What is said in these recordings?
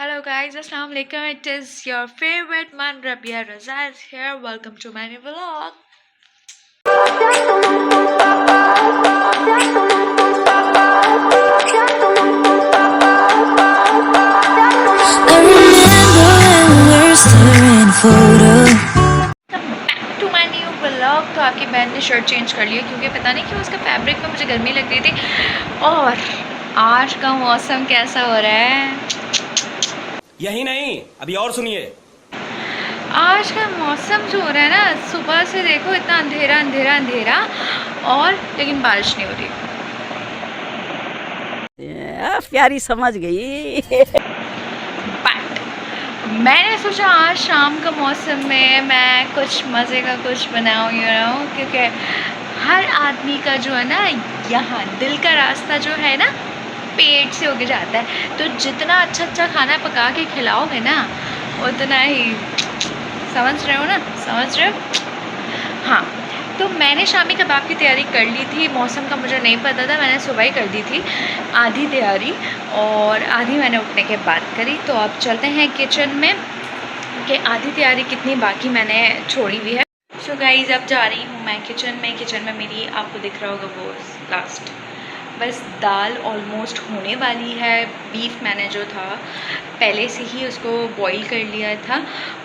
Hello guys, Assalamu alaikum. It is your favorite man Rabia Razaz here. Welcome to my new vlog. I remember when we were staring photo. Back to my new vlog. तो आपकी बहन ने shirt change कर लिया क्योंकि पता नहीं क्यों उसका फैब्रिक में मुझे गर्मी लग रही थी। और आज का मौसम कैसा हो रहा है? यही नहीं, अभी और सुनिए। आज का मौसम जो हो रहा है ना, सुबह से देखो इतना अंधेरा अंधेरा अंधेरा और लेकिन बारिश नहीं हो रही। प्यारी समझ गई। बट मैंने सोचा आज शाम का मौसम में मैं कुछ मज़े का कुछ बनाऊँ क्योंकि हर आदमी का जो है ना, यहाँ दिल का रास्ता जो है ना, पेट से होके जाता है। तो जितना अच्छा अच्छा खाना पका के खिलाओगे ना, उतना ही, समझ रहे हो ना, समझ रहे हो? हाँ, तो मैंने शामी कबाब की तैयारी कर ली थी। मौसम का मुझे नहीं पता था, मैंने सुबह ही कर दी थी आधी तैयारी और आधी मैंने उठने के बाद करी। तो अब चलते हैं किचन में कि आधी तैयारी कितनी बाकी मैंने छोड़ी हुई है। सो गाइज़, अब जा रही हूँ मैं किचन में। किचन में मेरी आपको दिख रहा होगा वो लास्ट, बस दाल ऑलमोस्ट होने वाली है। बीफ मैंने जो था पहले से ही उसको बॉईल कर लिया था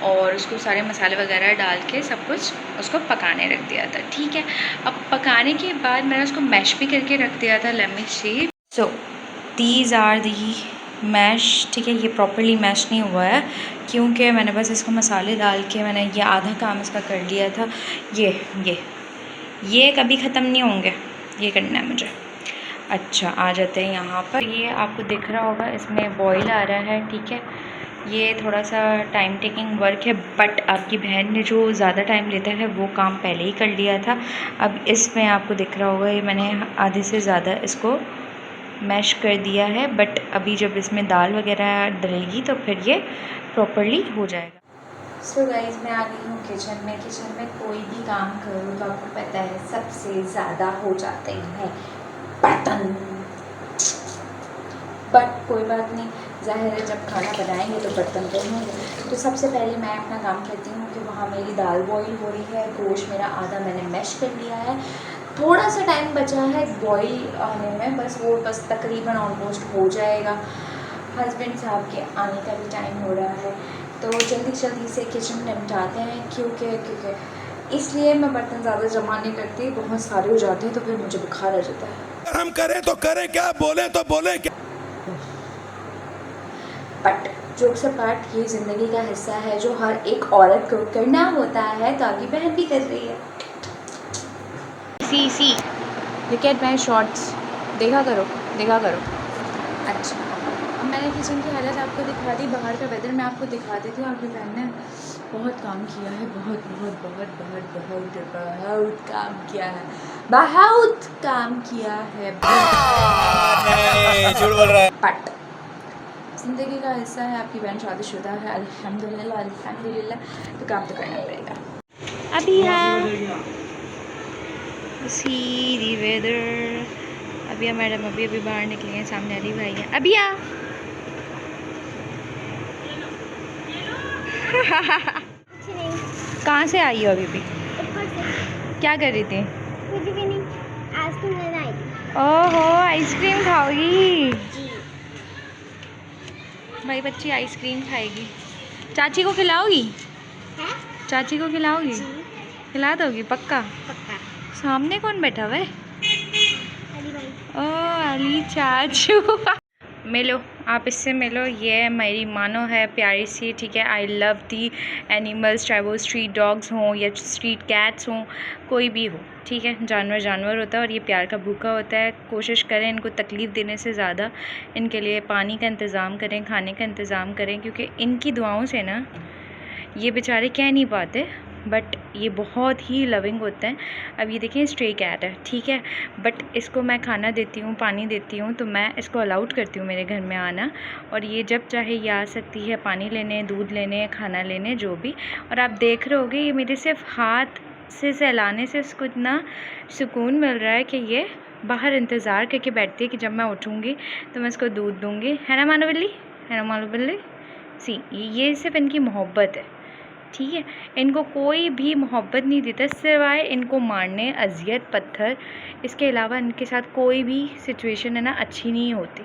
और उसको सारे मसाले वगैरह डाल के सब कुछ उसको पकाने रख दिया था। ठीक है, अब पकाने के बाद मैंने उसको मैश भी करके रख दिया था। Let me see. So these are the mash. ठीक है, ये प्रॉपरली मैश नहीं हुआ है क्योंकि मैंने बस इसको मसाले डाल के मैंने ये आधा काम इसका कर लिया था। ये कभी ख़त्म नहीं होंगे, ये करना है मुझे। अच्छा, आ जाते हैं यहाँ पर। ये आपको दिख रहा होगा, इसमें बॉईल आ रहा है। ठीक है, ये थोड़ा सा टाइम टेकिंग वर्क है, बट आपकी बहन ने जो ज़्यादा टाइम लेता है वो काम पहले ही कर लिया था। अब इसमें आपको दिख रहा होगा, ये मैंने आधे से ज़्यादा इसको मैश कर दिया है। बट अभी जब इसमें दाल वगैरह डलेगी तो फिर ये प्रॉपरली हो जाएगा। सो गाइज़, मैं आ गई हूँ किचन में। किचन में कोई भी काम करो तो आपको पता है सबसे ज़्यादा हो जाते हैं बर्तन। बट कोई बात नहीं, ज़ाहिर है जब खाना बनाएंगे तो बर्तन तो होंगे। तो सबसे पहले मैं अपना काम करती हूँ कि वहाँ मेरी दाल बॉईल हो रही है। गोश्त मेरा आधा मैंने मैश कर लिया है, थोड़ा सा टाइम बचा है बॉईल आने में, बस तकरीबन ऑलमोस्ट हो जाएगा। हस्बैंड साहब के आने का भी टाइम हो रहा है, तो जल्दी से किचन निपटाते हैं क्योंकि इसलिए मैं बर्तन ज़्यादा जमा नहीं करती। बहुत सारे हो जाते हैं तो फिर मुझे बुखार आ जाता है। हम करें तो करें क्या, बोले तो बोले क्या। बट जोक्स अपार्ट, ये ज़िंदगी का हिस्सा है जो हर एक औरत को करना होता है, तो आपकी बहन भी कर रही है। See look at my shorts, देखा करो। अच्छा, अब मैंने किचन की हालत आपको दिखा दी, बाहर का वेदर मैं आपको दिखा देती हूँ। आपकी बहन ने बहुत काम किया है, बहुत काम किया है, बहुत काम किया है। झूठ बोल रहा है। बट ज़िंदगी का हिस्सा है, आपकी बहन शादीशुदा है, अल्हम्दुलिल्लाह, तो काम तो करना पड़ेगा। अभी सीधी वेदर। अभी मैडम अभी बाहर निकली हैं, सामने अली भाई है। अभी कहाँ से आई हो अभी भी? क्या कर रही थी? कुछ भी नहीं, आइसक्रीम लेने आई थी। ओहो, आइसक्रीम खाओगी? भाई बच्ची आइसक्रीम खाएगी। चाची को खिलाओगी? है? चाची को खिलाओगी? खिला दोगी पक्का? पक्का। सामने कौन बैठा हुआ है? अली भाई। ओ अली चाचू। मिलो, आप इससे मिलो। ये मेरी मानो है प्यारी सी। ठीक है, आई लव दी एनिमल्स, चाहे वो स्ट्रीट डॉग्स हों या स्ट्रीट कैट्स हों, कोई भी हो। ठीक है, जानवर होता है और ये प्यार का भूखा होता है। कोशिश करें इनको तकलीफ़ देने से ज़्यादा इनके लिए पानी का इंतज़ाम करें, खाने का इंतज़ाम करें, क्योंकि इनकी दुआओं से ना ये बेचारे कह नहीं पाते, बट ये बहुत ही लविंग होते हैं। अब ये देखिए, स्ट्रे कैट है। ठीक है, बट इसको मैं खाना देती हूँ, पानी देती हूँ, तो मैं इसको अलाउड करती हूँ मेरे घर में आना, और ये जब चाहे ये आ सकती है पानी लेने, दूध लेने, खाना लेने, जो भी। और आप देख रहे होगे, ये मेरे सिर्फ हाथ से सहलाने से इसको इतना सुकून मिल रहा है कि ये बाहर इंतज़ार करके बैठती है कि जब मैं उठूँगी तो मैं इसको दूध दूँगी। है ना मानो बिल्ली? सी ये सिर्फ इनकी मोहब्बत है, ठीक है। इनको कोई भी मोहब्बत नहीं देता सिवाय इनको मारने, अजियत, पत्थर। इसके अलावा इनके साथ कोई भी सिचुएशन है ना अच्छी नहीं होती,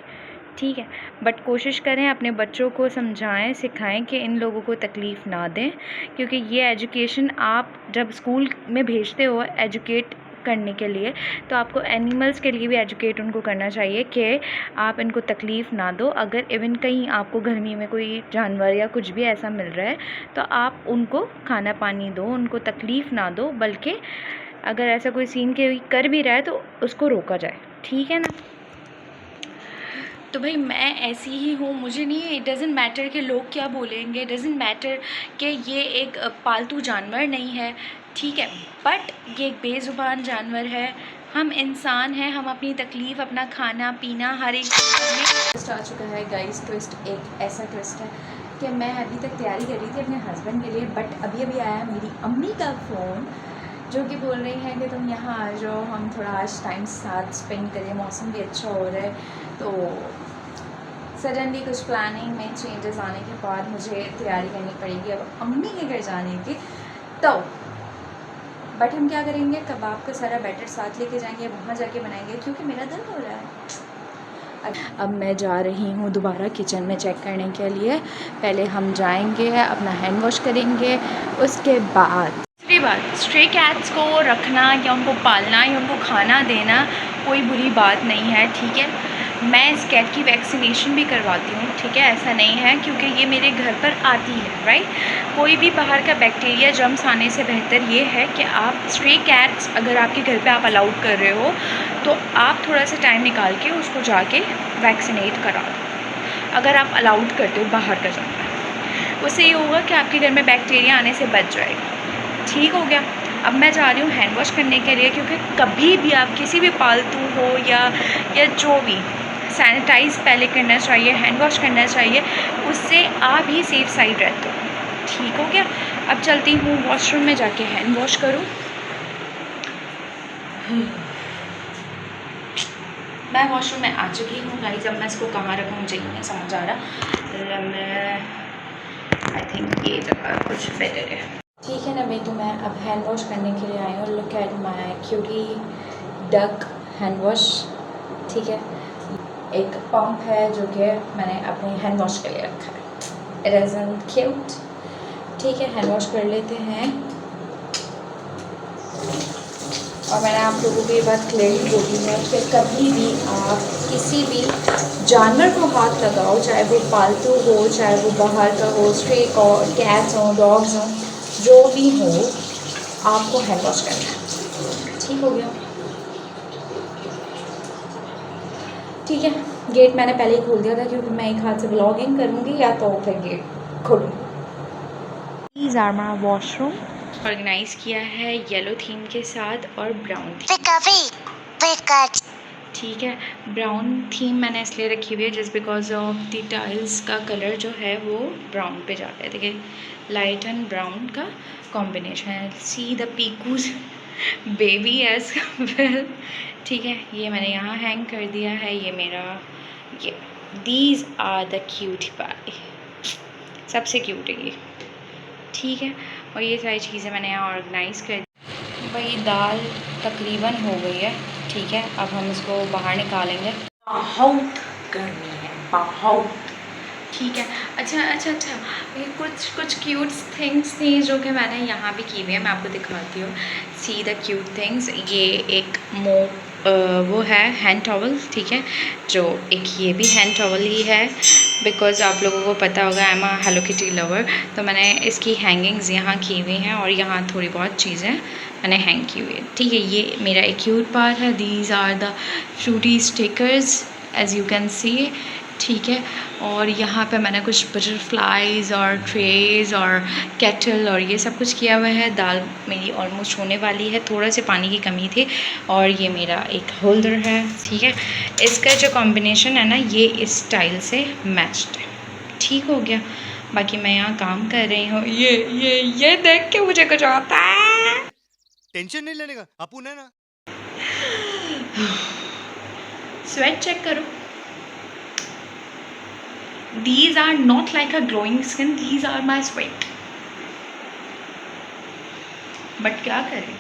ठीक है। बट कोशिश करें अपने बच्चों को समझाएं, सिखाएं कि इन लोगों को तकलीफ़ ना दें, क्योंकि ये एजुकेशन आप जब स्कूल में भेजते हो एजुकेट करने के लिए, तो आपको एनिमल्स के लिए भी एजुकेट उनको करना चाहिए कि आप इनको तकलीफ़ ना दो। अगर इवन कहीं आपको गर्मी में कोई जानवर या कुछ भी ऐसा मिल रहा है तो आप उनको खाना पानी दो, उनको तकलीफ़ ना दो, बल्कि अगर ऐसा कोई सीन कोई कर भी रहा है तो उसको रोका जाए, ठीक है ना। तो भाई मैं ऐसी ही हूँ, मुझे नहीं, इट डज़न्ट मैटर कि लोग क्या बोलेंगे, डज़न्ट मैटर कि ये एक पालतू जानवर नहीं है, ठीक है, बट ये एक बेज़ुबान जानवर है। हम इंसान हैं, हम अपनी तकलीफ़, अपना खाना पीना हर एक ट्विस्ट आ चुका है गाइस। ट्विस्ट एक ऐसा ट्विस्ट है कि मैं अभी तक तैयारी कर रही थी अपने हस्बैंड के लिए, बट अभी अभी आया मेरी अम्मी का फ़ोन जो कि बोल रही है कि तुम यहाँ आ जाओ, हम थोड़ा आज टाइम साथ स्पेंड करें, मौसम भी अच्छा हो रहा है। तो सडनली कुछ प्लानिंग में चेंजेस आने के बाद मुझे तैयारी करनी पड़ेगी अब अम्मी के घर जाने की। तो बट हम क्या करेंगे, कबाब का सारा बैटर साथ लेके जाएंगे, वहाँ जाके बनाएंगे, क्योंकि मेरा दिल हो रहा है। अब मैं जा रही हूँ दोबारा किचन में चेक करने के लिए। पहले हम जाएंगे, अपना हैंड वॉश करेंगे, उसके बाद दूसरी बात, स्ट्रे कैट्स को रखना या उनको पालना या उनको खाना देना कोई बुरी बात नहीं है, ठीक है। मैं इस कैट की वैक्सीनेशन भी करवाती हूँ, ठीक है, ऐसा नहीं है, क्योंकि ये मेरे घर पर आती है, राइट। कोई भी बाहर का बैक्टीरिया जर्म्स आने से बेहतर ये है कि आप स्ट्रे कैट्स अगर आपके घर पे आप अलाउड कर रहे हो तो आप थोड़ा सा टाइम निकाल के उसको जाके वैक्सीनेट करा दो, अगर आप अलाउड करते हो बाहर का जानवर। उससे ये होगा कि आपके घर में बैक्टीरिया आने से बच जाएगा, ठीक हो गया। अब मैं जा रही हूँ हैंड वॉश करने के लिए, क्योंकि कभी भी आप किसी भी पालतू हो या जो भी, सैनिटाइज़ पहले करना चाहिए, हैंड वॉश करना चाहिए, उससे आप ही सेफ साइड रहते हो, ठीक हो गया। अब चलती हूँ वॉशरूम में जाके हैंड वॉश करूँ। मैं वॉशरूम में आ चुकी हूँ गाइस। अब मैं इसको कहाँ रखूँ मुझे नहीं समझ आ रहा। मैं आई थिंक ये जगह कुछ बेटर है, ठीक है ना भाई। तो मैं अब हैंड वॉश करने के लिए आई हूँ। Look at my cutie duck hand wash, ठीक है। एक पंप है जो कि मैंने अपने हैंड वॉश के लिए रखा है, इट इज़ क्यूट, ठीक है। हैंड वॉश कर लेते हैं। और मैंने आप लोगों को ये बात क्लियरली बोली है कि कभी भी आप किसी भी जानवर को हाथ लगाओ, चाहे वो पालतू हो, चाहे वो बाहर का हो, स्ट्रे कैट्स हो, डॉग्स हो, जो भी हो, आपको हैंड वॉश करना है, ठीक हो गया, ठीक है। गेट मैंने पहले ही खोल दिया था क्योंकि मैं एक हाथ से व्लॉगिंग करूँगी या तो फिर गेट खोलूँगी। Please are my washroom organise किया है येलो थीम के साथ और ब्राउन थीम, ठीक है। ब्राउन थीम मैंने इसलिए रखी हुई है just because of the tiles का कलर जो है वो ब्राउन पे जाता है। देखिए लाइट एंड ब्राउन का कॉम्बिनेशन है। सी द पीकूज बेबी एज वेल, ठीक है। ये मैंने यहाँ हैंग कर दिया है। ये मेरा ये दीज आर द क्यूट पाई, सबसे क्यूट है ये, ठीक है। और ये सारी चीज़ें मैंने यहाँ ऑर्गेनाइज़ कर दी। भाई दाल तकरीबन हो गई है, ठीक है। अब हम इसको बाहर निकालेंगे। बहुत गर्मी है, बहुत, ठीक है। अच्छा, ये कुछ क्यूट थिंग्स थी जो कि मैंने यहाँ भी की हुई है, मैं आपको दिखाती हूँ। See the cute things. ये एक वो है हैंड टॉवल, ठीक है, जो एक ये भी हैंड टॉवल ही है बिकॉज़ आप लोगों को पता होगा आई am a hello kitty lover. तो मैंने इसकी हैंगिंग्स यहाँ की हुई हैं और यहाँ थोड़ी बहुत चीज़ें मैंने हैंग की हुई है, ठीक है। ये मेरा एक क्यूट पार्ट है। These are the Frooti stickers as you can see, ठीक है। और यहाँ पे मैंने कुछ बटरफ्लाइज और ट्रेज और केटल और ये सब कुछ किया हुआ है। दाल मेरी ऑलमोस्ट होने वाली है, थोड़ा से पानी की कमी थी। और ये मेरा एक होल्डर है, ठीक है। इसका जो कॉम्बिनेशन है ना ये इस स्टाइल से मैच्ड है, ठीक हो गया। बाकी मैं यहाँ काम कर रही हूँ। ये देख के मुझे कुछ आता है। टेंशन नहीं लेने का, अपुन है ना। स्वेट चेक करो, These are not like a glowing skin, these are my sweat. But क्या करें,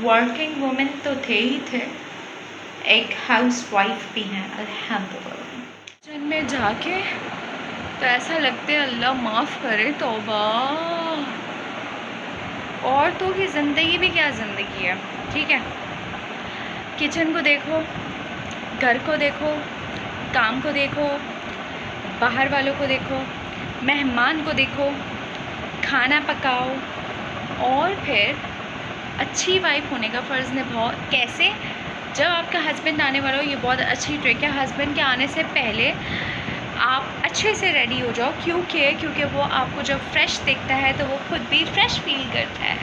वर्किंग वुमेन तो थे ही थे, एक हाउस वाइफ भी हैं अल्हम्दुलिल्लाह। किचन में जाके तो ऐसा लगता है अल्लाह माफ़ करे, तौबा। औरतों की ज़िंदगी भी क्या ज़िंदगी है, ठीक है। किचन को देखो, घर को देखो, काम को देखो, बाहर वालों को देखो, मेहमान को देखो, खाना पकाओ और फिर अच्छी वाइफ होने का फ़र्ज़ निभाओ। कैसे? जब आपका हस्बैंड आने वाला हो, ये बहुत अच्छी ट्रिक है, हस्बैंड के आने से पहले आप अच्छे से रेडी हो जाओ। क्योंकि वो आपको जब फ्रेश देखता है तो वो खुद भी फ्रेश फील करता है।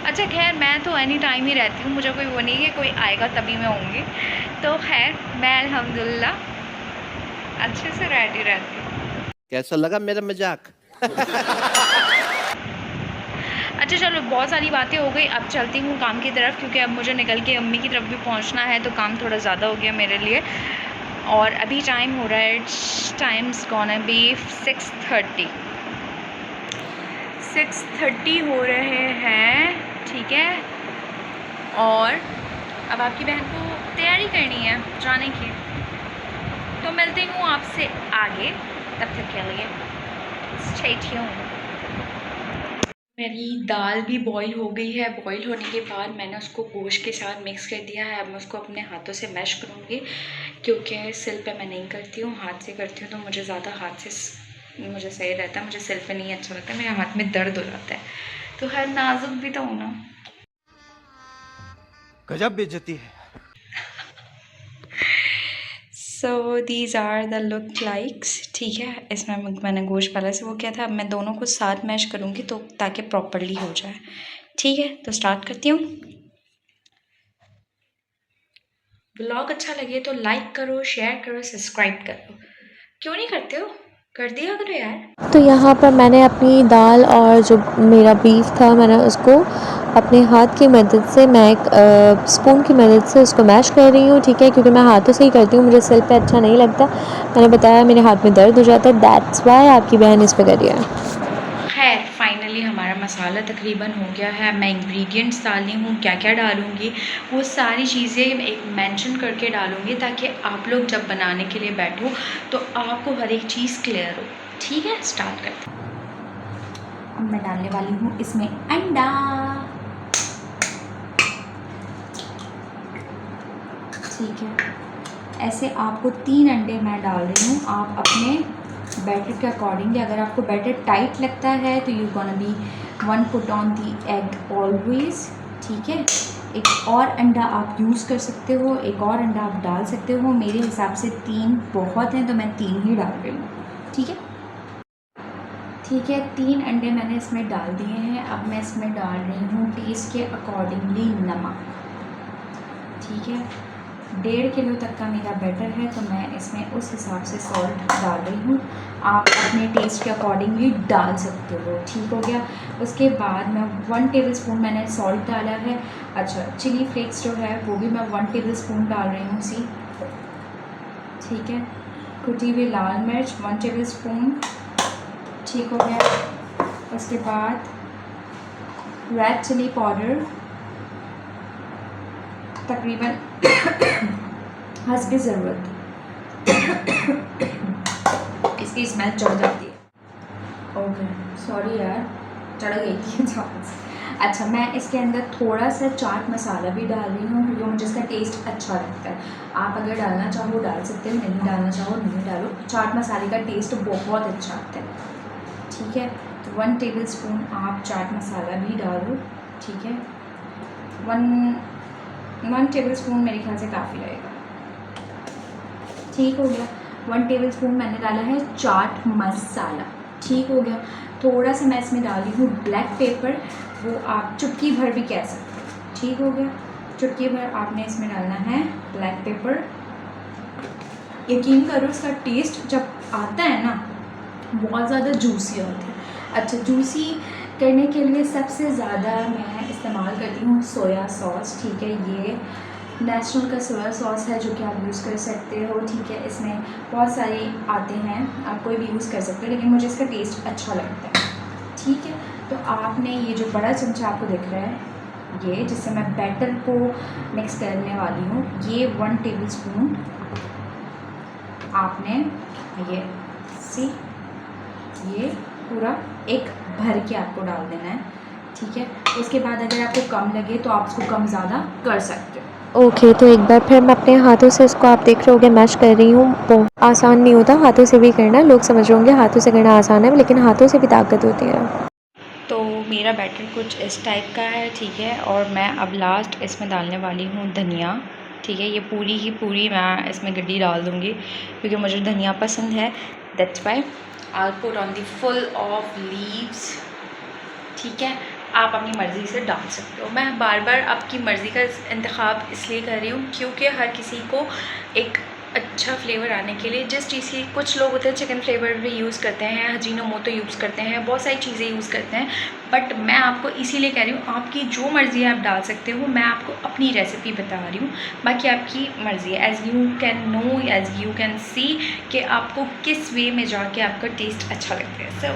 अच्छा खैर, मैं तो एनी टाइम ही रहती हूँ, मुझे कोई वो नहीं है कोई आएगा तभी मैं होंगी। तो खैर मैं अल्हम्दुलिल्लाह अच्छे से रेडी रहती हूँ। कैसा लगा मेरा मजाक? अच्छा चलो, बहुत सारी बातें हो गई, अब चलती हूँ काम की तरफ, क्योंकि अब मुझे निकल के अम्मी की तरफ भी पहुँचना है, तो काम थोड़ा ज़्यादा हो गया मेरे लिए। और अभी टाइम हो रहा है, टाइम्स गोना बी 6:30 हो रहे हैं, ठीक है। और अब आपकी बहन को तैयारी करनी है जाने की, तो मिलती हूँ आपसे आगे, तब तक के लिए स्टे ट्यून्ड। मेरी दाल भी बॉईल हो गई है। बॉईल होने के बाद मैंने उसको गोश्त के साथ मिक्स कर दिया है। अब मैं उसको अपने हाथों से मैश करूँगी, क्योंकि सिल पे मैं नहीं करती हूँ, हाथ से करती हूँ, तो मुझे ज़्यादा हाथ से मुझे सही रहता है। मुझे सिल पे नहीं अच्छा लगता, मेरे हाथ में दर्द हो जाता है। तो हर नाजुक भी तो हूँ ना। गजब बेइज्जती है। So these are the look likes, ठीक है। इसमें मैंने गोश्त पहले से वो किया था, अब मैं दोनों को साथ मैश करूँगी तो ताकि प्रॉपरली हो जाए, ठीक है। तो स्टार्ट करती हूँ। ब्लॉग अच्छा लगे तो लाइक करो, शेयर करो, सब्सक्राइब करो। क्यों नहीं करते हो? कर दिया करो यार। तो यहाँ पर मैंने अपनी दाल और जो मेरा बीफ था, मैंने उसको अपने हाथ की मदद से, मैं एक स्पून की मदद से उसको मैश कर रही हूँ, ठीक है। क्योंकि मैं हाथों से ही करती हूँ, मुझे सिल पे अच्छा नहीं लगता, मैंने बताया मेरे हाथ में दर्द हो जाता है, दैट्स वाई आपकी बहन इस पे कर रही है। खैर फाइनली हमारा मसाला तकरीबन हो गया है। मैं इंग्रेडिएंट्स डाली हूँ, क्या क्या डालूँगी वो सारी चीज़ें एक मेंशन करके डालूँगी, ताकि आप लोग जब बनाने के लिए बैठो तो आपको हर एक चीज़ क्लियर हो, ठीक है। स्टार्ट करते हैं। अब मैं डालने वाली हूँ इसमें अंडा, ठीक है। ऐसे आपको 3 अंडे मैं डाल रही हूँ। आप अपने बैटर के अकॉर्डिंगली, अगर आपको बैटर टाइट लगता है तो you gonna be 1 put on the egg always, ठीक है। एक और अंडा आप यूज़ कर सकते हो, एक और अंडा आप डाल सकते हो। मेरे हिसाब से 3 बहुत हैं, तो मैं 3 ही डाल रही हूँ, ठीक है। ठीक है, 3 अंडे मैंने इसमें डाल दिए हैं। अब मैं इसमें डाल रही हूँ टेस्ट के अकॉर्डिंगली नमक, ठीक है। 1.5 किलो तक का मेरा बैटर है, तो मैं इसमें उस हिसाब से सॉल्ट डाल रही हूँ। आप अपने टेस्ट के अकॉर्डिंगली डाल सकते हो, ठीक हो गया। उसके बाद मैं 1 टेबलस्पून मैंने सॉल्ट डाला है। अच्छा, चिली फ्लेक्स जो है वो भी मैं 1 टेबलस्पून डाल रही हूँ, सी, ठीक है। कुटी हुई लाल मिर्च 1 टेबलस्पून, ठीक हो गया। उसके बाद रेड चिली पाउडर तकरीबन हस्बे ज़रूरत, इसकी स्मेल चढ़ जाती है। ओके सॉरी यार, चढ़ गई थी चाट। अच्छा, मैं इसके अंदर थोड़ा सा चाट मसाला भी डाल रही हूँ, क्योंकि मुझे इसका टेस्ट अच्छा लगता है। आप अगर डालना चाहो डाल सकते हो, नहीं डालना चाहो नहीं डालो। चाट मसाले का टेस्ट बहुत अच्छा आता है, ठीक है। तो 1 टेबलस्पून आप चाट मसाला भी डालो, ठीक है। 1 टेबलस्पून मेरे ख्याल से काफ़ी रहेगा, ठीक हो गया। 1 टेबलस्पून मैंने डाला है चाट मसाला, ठीक हो गया। थोड़ा सा मैं इसमें डाल रही हूँ ब्लैक पेपर, वो आप चुटकी भर भी कह सकते हो, ठीक हो गया। चुटकी भर आपने इसमें डालना है ब्लैक पेपर। यकीन करो इसका टेस्ट जब आता है ना, बहुत ज़्यादा जूसी होता है। अच्छा, जूसी करने के लिए सबसे ज़्यादा मैं इस्तेमाल करती हूँ सोया सॉस, ठीक है। ये नेचुरल का सोया सॉस है जो कि आप यूज़ कर सकते हो, ठीक है। इसमें बहुत सारे आते हैं, आप कोई भी यूज़ कर सकते हो, लेकिन मुझे इसका टेस्ट अच्छा लगता है, ठीक है। तो आपने ये जो बड़ा चमचा आपको दिख रहा है, ये जिससे मैं बैटर को मिक्स करने वाली हूँ, ये 1 टेबलस्पून आपने ये पूरा एक भर के आपको डाल देना है, ठीक है। उसके बाद अगर आपको कम लगे तो आप उसको कम ज़्यादा कर सकते हो। ओके, तो एक बार फिर मैं अपने हाथों से इसको, आप देख रहे होगे, मैश कर रही हूँ। बहुत आसान नहीं होता हाथों से भी करना, लोग समझ रहे होंगे हाथों से करना आसान है, लेकिन हाथों से भी ताकत होती है। तो मेरा बैटर कुछ इस टाइप का है, ठीक है। और मैं अब लास्ट इसमें डालने वाली हूँ धनिया, ठीक है। ये पूरी मैं इसमें गड्डी डाल दूँगी क्योंकि मुझे धनिया पसंद है, that's why I put on the full of leaves, ठीक है। आप अपनी मर्ज़ी से डाल सकते हो। मैं बार बार आपकी मर्ज़ी का इंतखाब इसलिए कर रही हूँ क्योंकि हर किसी को एक अच्छा फ्लेवर आने के लिए जिस चीज़ की, कुछ लोग होते हैं चिकन फ्लेवर भी यूज़ करते हैं, अजीनोमोटो यूज़ करते हैं, बहुत सारी चीज़ें यूज़ करते हैं, बट मैं आपको इसीलिए कह रही हूँ आपकी जो मर्ज़ी है आप डाल सकते हो। मैं आपको अपनी रेसिपी बता रही हूँ, बाकी आपकी मर्ज़ी है। As you can know, as you can see कि आपको किस वे में जाके आपका टेस्ट अच्छा लगता है। So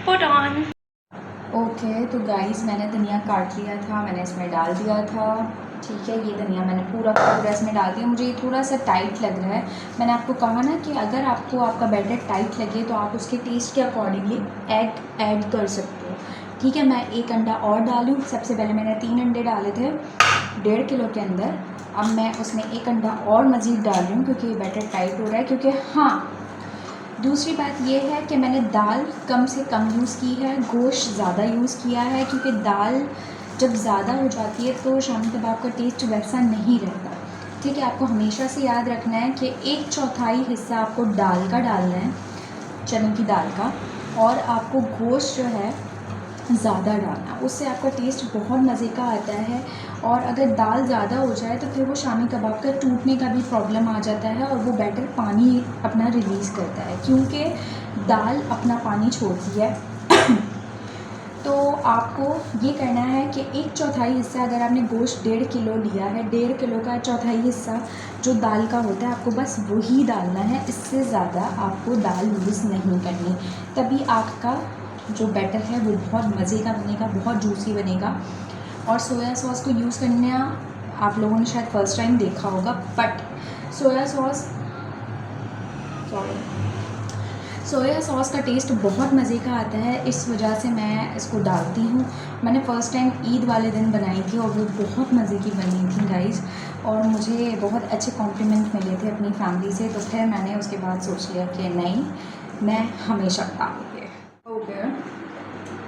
put on. ओके, तो गाइस मैंने धनिया काट लिया था, मैंने इसमें डाल दिया था, ठीक है। ये धनिया मैंने पूरा इसमें डाल दिया। मुझे ये थोड़ा सा टाइट लग रहा है। मैंने आपको कहा ना कि अगर आपको आपका बैटर टाइट लगे तो आप उसके टेस्ट के अकॉर्डिंगली एग ऐड कर सकते हो, ठीक है। मैं 1 अंडा और डालूँ। सबसे पहले मैंने 3 अंडे डाले थे 1.5 किलो के अंदर। अब मैं उसमें 1 अंडा और मज़ीद डाल रही हूँ क्योंकि ये बैटर टाइट हो रहा है। क्योंकि हाँ, दूसरी बात ये है कि मैंने दाल कम से कम यूज़ की है, गोश्त ज़्यादा यूज़ किया है, क्योंकि दाल जब ज़्यादा हो जाती है तो शामी कबाब का टेस्ट वैसा नहीं रहता, ठीक है। आपको हमेशा से याद रखना है कि 1/4 हिस्सा आपको दाल का डालना है, चने की दाल का, और आपको गोश्त जो है ज़्यादा डालना, उससे आपका टेस्ट बहुत मज़े का आता है। और अगर दाल ज़्यादा हो जाए तो फिर वो शामी कबाब का टूटने का भी प्रॉब्लम आ जाता है और वो बैटर पानी अपना रिलीज़ करता है, क्योंकि दाल अपना पानी छोड़ती है। तो आपको ये करना है कि 1/4 हिस्सा, अगर आपने गोश्त 1.5 किलो लिया है, 1.5 किलो का 1/4 हिस्सा जो दाल का होता है आपको बस वही डालना है, इससे ज़्यादा आपको दाल यूज़ नहीं करनी। तभी आपका जो बैटर है वो बहुत मज़े का बनेगा, बहुत जूसी बनेगा। और सोया सॉस को यूज़ करना आप लोगों ने शायद फ़र्स्ट टाइम देखा होगा, बट सोया सॉस का टेस्ट बहुत मज़े का आता है, इस वजह से मैं इसको डालती हूँ। मैंने फ़र्स्ट टाइम ईद वाले दिन बनाई थी और वो बहुत मज़े की बनी थी गाइज़, और मुझे बहुत अच्छे कॉम्प्लीमेंट मिले थे अपनी फैमिली से। तो फिर मैंने उसके बाद सोच लिया कि नहीं, मैं हमेशा डालूँगी। हो गया,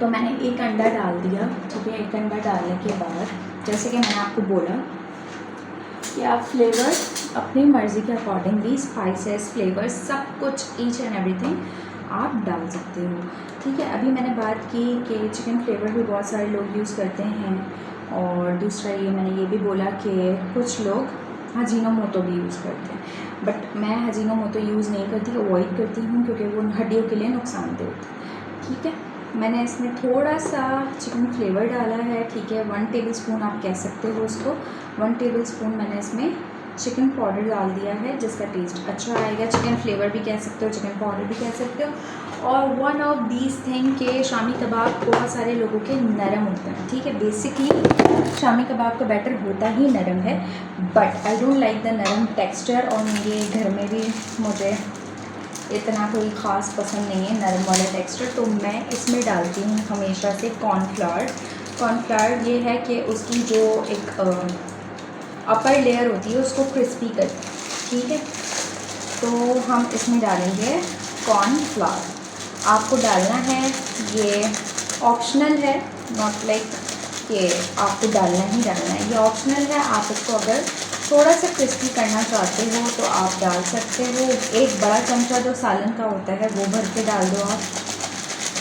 तो मैंने 1 अंडा डाल दिया, ठीक है। 1 अंडा डालने के बाद जैसे कि मैंने आपको बोला कि आप फ्लेवर अपनी मर्ज़ी के अकॉर्डिंगली, स्पाइसेस, फ्लेवर, सब कुछ, ईच एंड एवरीथिंग आप डाल सकते हो, ठीक है। अभी मैंने बात की कि चिकन फ्लेवर भी बहुत सारे लोग यूज़ करते हैं, और दूसरा ये मैंने ये भी बोला कि कुछ लोग अजीनोमोटो भी यूज़ करते हैं, बट मैं अजीनोमोटो यूज़ नहीं करती, अवॉइड करती हूँ, क्योंकि वो हड्डियों के लिए नुकसानदेह होता है, ठीक है। मैंने इसमें थोड़ा सा चिकन फ्लेवर डाला है, ठीक है। 1 टेबलस्पून आप कह सकते हो उसको, 1 टेबलस्पून मैंने इसमें चिकन पाउडर डाल दिया है, जिसका टेस्ट अच्छा आएगा। चिकन फ्लेवर भी कह सकते हो, चिकन पाउडर भी कह सकते हो। और वन ऑफ दीज थिंग के शामी कबाब बहुत सारे लोगों के नरम होते हैं, ठीक है। बेसिकली शामी कबाब का बैटर होता ही नरम है, but I don't like the नरम टेक्सचर, और मेरे घर में भी मुझे इतना कोई ख़ास पसंद नहीं है नरम वाला टेक्सचर। तो मैं इसमें डालती हूँ हमेशा से कॉर्नफ्लावर। ये है कि उसकी जो एक अपर लेयर होती है उसको क्रिस्पी करती है, ठीक है। तो हम इसमें डालेंगे कॉर्नफ्लावर। आपको डालना है, ये ऑप्शनल है, नॉट लाइक कि आपको डालना ही डालना है, ये ऑप्शनल है। आप इसको अगर थोड़ा सा क्रिस्पी करना चाहते हो तो आप डाल सकते हो। 1 बड़ा चमचा जो सालन का होता है वो भर के डाल दो आप,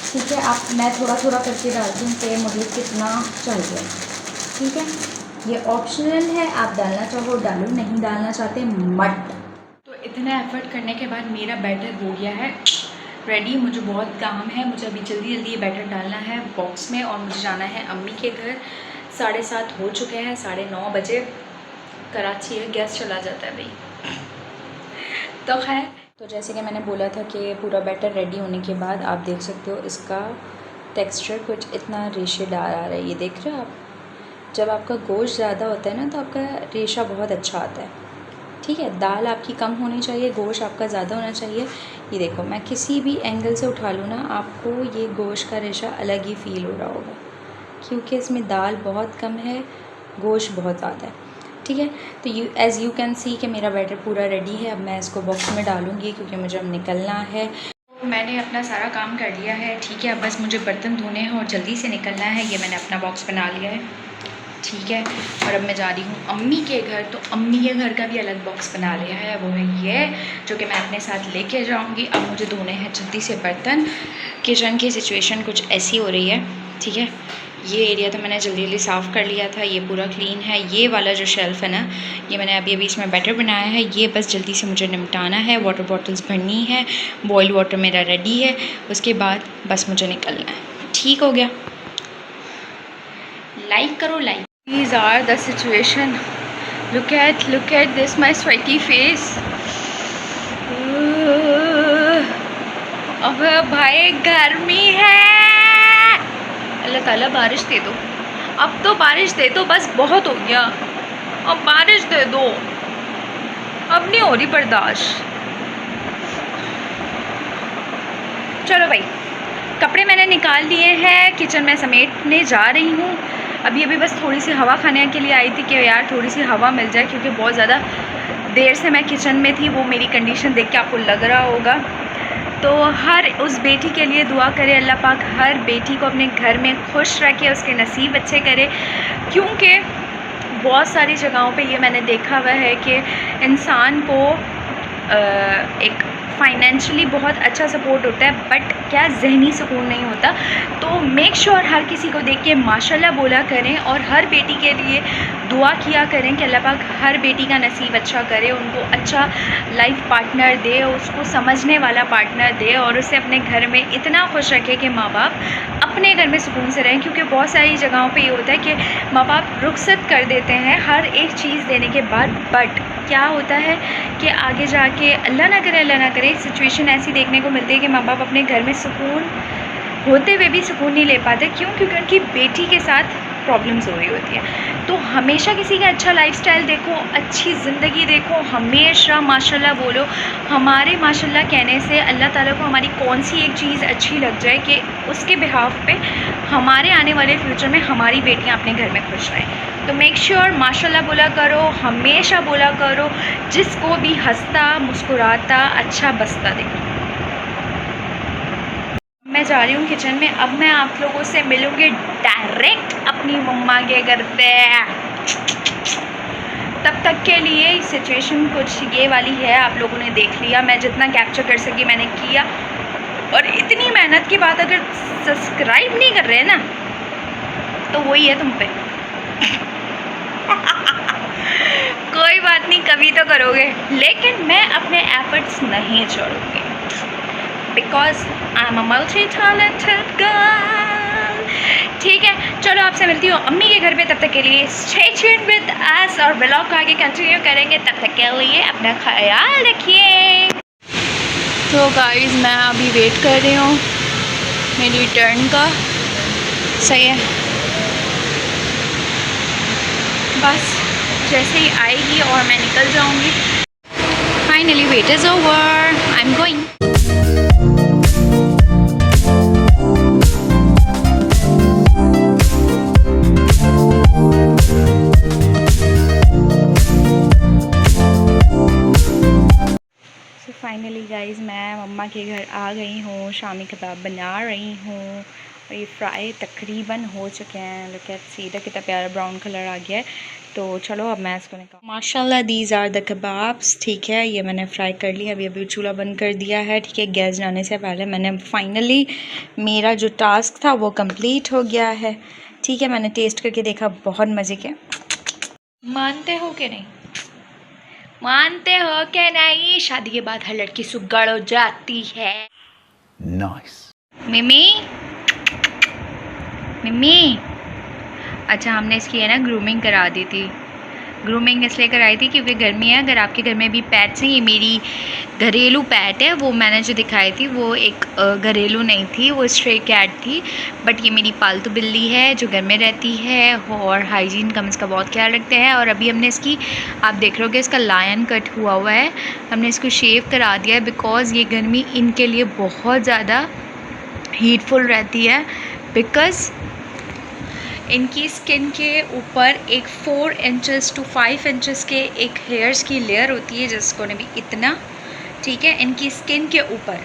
ठीक है। मैं थोड़ा थोड़ा करके डालती हूँ कि मुझे कितना चाहिए, ठीक है। ये ऑप्शनल है, आप डालना चाहो डालो, नहीं डालना चाहते मत। तो इतना एफर्ट करने के बाद मेरा बैटर हो गया है रेडी। मुझे बहुत काम है, मुझे अभी जल्दी जल्दी ये बैटर डालना है बॉक्स में, और मुझे जाना है अम्मी के घर। 7:30 हो चुके हैं, 9:30 बजे। कराची है, गैस चला जाता है भाई। तो खैर, तो जैसे कि मैंने बोला था कि पूरा बैटर रेडी होने के बाद आप देख सकते हो इसका टेक्सचर कुछ इतना रेशेदार आ रहा है। ये देख रहे हो आप, जब आपका गोश्त ज़्यादा होता है ना तो आपका रेशा बहुत अच्छा आता है। ठीक है, दाल आपकी कम होनी चाहिए, गोश्त आपका ज़्यादा होना चाहिए। ये देखो, मैं किसी भी एंगल से उठा लूँ ना, आपको ये गोश्त का रेशा अलग ही फ़ील हो रहा होगा, क्योंकि इसमें दाल बहुत कम है, गोश्त बहुत ज़्यादा है। ठीक है, तो एज़ यू कैन सी कि मेरा बैटर पूरा रेडी है। अब मैं इसको बॉक्स में डालूँगी क्योंकि मुझे अब निकलना है। मैंने अपना सारा काम कर लिया है। ठीक है, अब बस मुझे बर्तन धोने हैं और जल्दी से निकलना है। ये मैंने अपना बॉक्स बना लिया है। ठीक है, और अब मैं जा रही हूँ अम्मी के घर। तो अम्मी के घर का भी अलग बॉक्स बना लिया है, वो है ये, जो कि मैं अपने साथ लेके जाऊँगी। अब मुझे धोने हैं जल्दी से बर्तन। किचन की सिचुएशन कुछ ऐसी हो रही है। ठीक है, ये एरिया तो मैंने जल्दी जल्दी साफ़ कर लिया था, ये पूरा क्लीन है। ये वाला जो शेल्फ़ है ना, ये मैंने अभी इसमें बैटर बनाया है, ये बस जल्दी से मुझे निपटाना है। वाटर बॉटल्स भरनी है, बॉइल्ड वाटर मेरा रेडी है, उसके बाद बस मुझे निकलना है। ठीक हो गया, लाइक करो like. These are the situation. Look at this, my sweaty face. अब भाई गर्मी है। अल्लाह ताला बारिश दे दो, अब तो बारिश दे दो, बस बहुत हो गया, अब बारिश दे दो, अब नहीं हो रही बर्दाश्त। चलो भाई, कपड़े मैंने निकाल लिए हैं, किचन में समेटने जा रही हूँ। अभी बस थोड़ी सी हवा खाने के लिए आई थी कि यार थोड़ी सी हवा मिल जाए, क्योंकि बहुत ज़्यादा देर से मैं किचन में थी। वो मेरी कंडीशन देख के आपको लग रहा होगा। तो हर उस बेटी के लिए दुआ करे, अल्लाह पाक हर बेटी को अपने घर में खुश रखे, उसके नसीब अच्छे करे। क्योंकि बहुत सारी जगहों पे ये मैंने देखा हुआ है कि इंसान को एक फाइनेंशियली बहुत अच्छा सपोर्ट होता है, बट क्या जहनी सुकून नहीं होता। तो मेक श्योर हर किसी को देख के माशाल्लाह बोला करें, और हर बेटी के लिए दुआ किया करें कि अल्लाह पाक हर बेटी का नसीब अच्छा करे, उनको अच्छा लाइफ पार्टनर दे, उसको समझने वाला पार्टनर दे, और उसे अपने घर में इतना खुश रखे कि माँ बाप अपने घर में सुकून से रहें। क्योंकि बहुत सारी जगहों पे ये होता है कि माँ बाप रुखसत कर देते हैं हर एक चीज़ देने के बाद, बट क्या होता है कि आगे जाके अल्लाह ना करे सिचुएशन ऐसी देखने को मिलती है कि माँ बाप अपने घर में सुकून होते हुए भी सुकून नहीं ले पाते। क्यों? क्योंकि उनकी बेटी के साथ प्रॉब्लम्स हो रही होती है। तो हमेशा किसी का अच्छा लाइफस्टाइल देखो, अच्छी ज़िंदगी देखो, हमेशा माशाल्लाह बोलो। हमारे माशाल्लाह कहने से अल्लाह ताला को हमारी कौन सी एक चीज़ अच्छी लग जाए कि उसके बिहाफ पे हमारे आने वाले फ्यूचर में हमारी बेटियां अपने घर में खुश रहें। तो मेक श्योर माशाल्लाह बोला करो, हमेशा बोला करो, जिसको भी हंसता मुस्कुराता अच्छा बसता देखो। मैं जा रही हूँ किचन में। अब मैं आप लोगों से मिलूँगी डायरेक्ट अपनी मम्मा के घर पे। तब तक के लिए सिचुएशन कुछ ये वाली है, आप लोगों ने देख लिया, मैं जितना कैप्चर कर सकी मैंने किया। और इतनी मेहनत के बाद अगर सब्सक्राइब नहीं कर रहे ना, तो वही है तुम पे। कोई बात नहीं, कभी तो करोगे, लेकिन मैं अपने एफर्ट्स नहीं छोड़ूंगी, because I am a multi talented girl. ठीक है, चलो आपसे मिलती हूँ अम्मी के घर पे। तब तक के लिए स्टे ट्यून्ड विद अस, और व्लॉग को आगे कंटिन्यू करेंगे। तब तक के लिए अपना ख्याल रखिए। तो गाइस, मैं अभी वेट कर रही हूँ मेरी टर्न का। सही है, बस जैसे ही आएगी और मैं निकल जाऊँगी। Finally wait is over, I am going. Finally guys, मैं मम्मा के घर आ गई हूँ, शामी कबाब बना रही हूँ, और ये फ्राई तकरीबन हो चुके हैं। लुक एट सी, कितना प्यारा ब्राउन कलर आ गया है। तो चलो अब मैं इसको निकाल। माशाल्लाह दीज आर द कबाब्स। ठीक है, ये मैंने फ्राई कर लिया। अभी चूल्हा बंद कर दिया है। ठीक है, गैस जाने से पहले मैंने फाइनली मेरा जो टास्क था वो कंप्लीट हो गया है। ठीक है, मैंने टेस्ट करके देखा, बहुत मज़े के। मानते हो कि नहीं? मानते हो कि नहीं? शादी के बाद हर लड़की सुगड़ हो जाती है। नाइस। मिमी, मिमी, अच्छा हमने इसकी है ना ग्रूमिंग करा दी थी, ग्रूमिंग इसलिए कराई थी क्योंकि गर्मी है। अगर आपके घर में भी पेट्स हैं, ये मेरी घरेलू पेट है। वो मैंने जो दिखाई थी वो एक घरेलू नहीं थी, वो स्ट्रे कैट थी, बट ये मेरी पालतू बिल्ली है जो घर में रहती है और हाइजीन का हम इसका बहुत ख्याल रखते हैं। और अभी हमने इसकी, आप देख रहे हो कि इसका लायन कट हुआ है, हमने इसको शेव करा दिया है बिकॉज़ ये गर्मी इनके लिए बहुत ज़्यादा हीटफुल रहती है। बिकॉज़ इनकी स्किन के ऊपर एक 4 इंचेस टू 5 इंचेस के एक हेयर्स की लेयर होती है जिसको ने भी इतना, ठीक है, इनकी स्किन के ऊपर,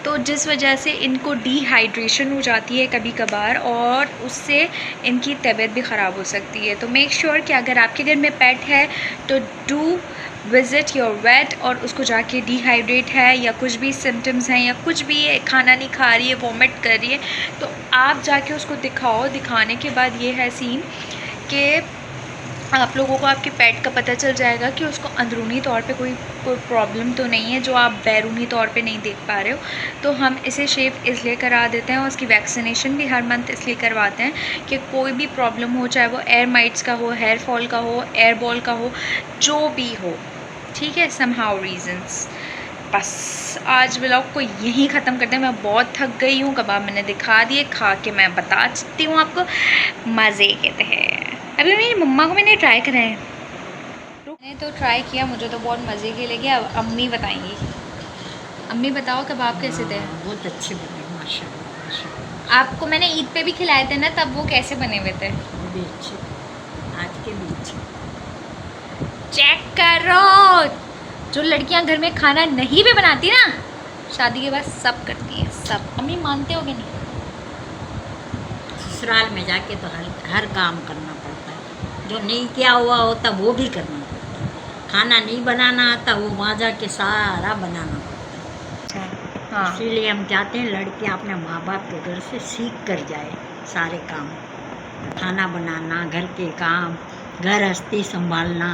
तो जिस वजह से इनको डिहाइड्रेशन हो जाती है कभी कभार और उससे इनकी तबीयत भी ख़राब हो सकती है। तो मेक श्योर कि अगर आपके घर में पेट है तो डू विज़िट योर वेट और उसको जाके डिहाइड्रेट है या कुछ भी सिम्टम्स हैं या कुछ भी है, खाना नहीं खा रही है, वॉमिट कर रही है, तो आप जाके उसको दिखाओ। दिखाने के बाद ये है सीन कि आप लोगों को आपके पेट का पता चल जाएगा कि उसको अंदरूनी तौर पे कोई प्रॉब्लम तो नहीं है जो आप बैरूनी तौर पे नहीं देख पा रहे हो। तो हम इसे शेव इसलिए करा देते हैं और उसकी वैक्सीनेशन भी हर मंथ इसलिए करवाते हैं कि कोई भी प्रॉब्लम हो, चाहे वो एयर माइट्स का हो, हेयर फॉल का हो, एयर बॉल का हो, जो भी हो, ठीक है, समहाउ रीजंस। बस आज व्लॉग को यहीं ख़त्म करते हैं। मैं बहुत थक गई हूँ, कबाब मैंने दिखा दिए, खा के मैं बता सकती हूँ आपको मज़े के तहत। अभी मेरी मम्मा को मैंने ट्राई कराए, मैंने तो ट्राई किया, मुझे तो बहुत मज़े के लगे। अब अम्मी बताएंगी। अम्मी बताओ कबाब कैसे थे? बहुत अच्छे बने माशाल्लाह माशाल्लाह। आपको मैंने ईद पे भी खिलाए थे ना, तब वो कैसे बने हुए थे? वो भी अच्छे, आज के भी अच्छे। चेक करो, जो लड़कियां घर में खाना नहीं भी बनाती ना, शादी के बाद सब करती हैं, सब। अम्मी मानते हो कि नहीं? ससुराल में जाके तो हर काम करना पड़ता है, जो नहीं किया हुआ होता वो भी करना पड़ता है। खाना नहीं बनाना आता वो वहाँ जाके सारा बनाना पड़ता है। हाँ, इसीलिए हम चाहते हैं लड़कियाँ अपने माँ बाप के घर से सीख कर जाए सारे काम, खाना बनाना, घर के काम, गृहस्थी संभालना,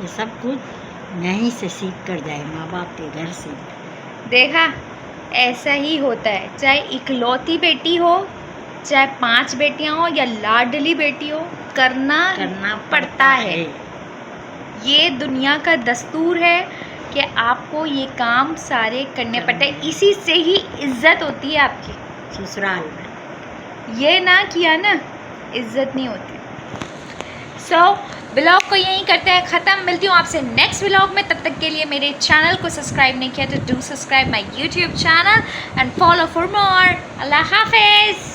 ये सब कुछ यहीं से सीख कर जाए, माँ बाप के घर से। देखा, ऐसा ही होता है, चाहे इकलौती बेटी हो, चाहे 5 बेटियां हो या लाडली बेटी हो, करना पड़ता है। ये दुनिया का दस्तूर है कि आपको ये काम सारे करने पड़ते हैं। इसी से ही इज्जत होती है आपकी ससुराल में। ये ना किया ना, इज्जत नहीं होती। सो व्लॉग को यहीं करते हैं ख़त्म। मिलती हूँ आपसे नेक्स्ट व्लॉग में। तब तक के लिए मेरे चैनल को सब्सक्राइब नहीं किया तो do subscribe my YouTube channel and follow for more. अल्लाह हाफिज़।